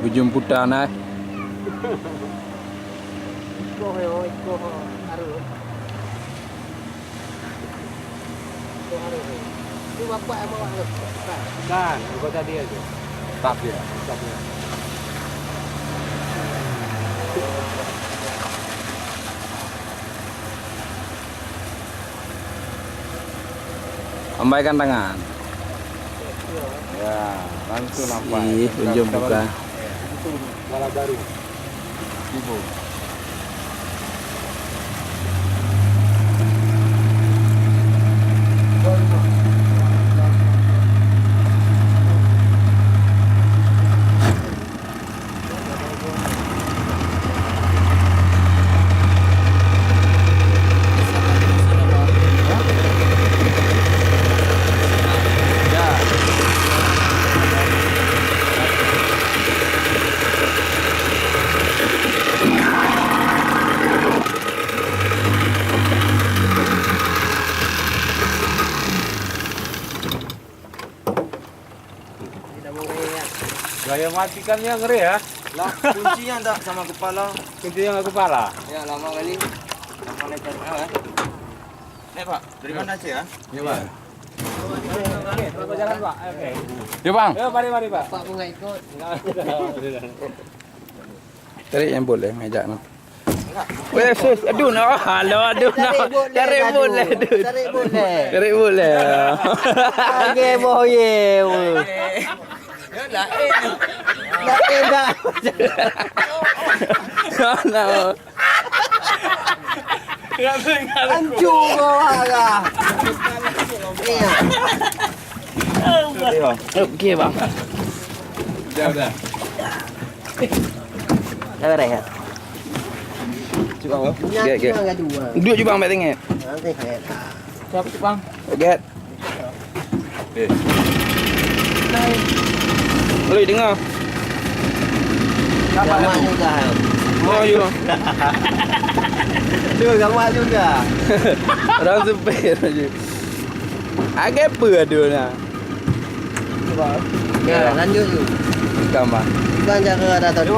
berjemputan eh. Itu bapak yang bawa tu. Kan, bukan tadi aja. Tak dia. Stopnya. Lambaikan tangan. Ya, langsung nampak. Ih, berjemputan. Itu balap baru. Ibu. Gaya matikannya ngeri ya. Lah, kuncinya tak sama kepala. Kuncinya nggak kepala. Ya, lama kali. Lama lebar. Nek, Pak, dari mana aja ya? Ya, Bang. Berapa jalan, Pak? Oke. Ya, Bang. Ayo, mari, Pak. Pak mau nggak ikut? Tarik yang boleh ngajak no. Weh, sus, aduh no. Halo, aduh no. Tarik boleh, aduh. Tarik boleh. Tarik boleh. Oke, boye. Ya, lah, dah. No. Hancur kau lah. Iya. Okey, Bang. Udah. Dah beres ya? Cuba, Bang. Nyat Get. enggak dua. Duduk je, Bang, baik tengok. Nanti saya. Siapa, Bang? Get. Boleh dengar. Sama juga. Oh, you. Dia sama juga. Orang sepir je. Agak apa ada nak? Ya, lanjut tu. Gambar. Bukan cara ada tadi.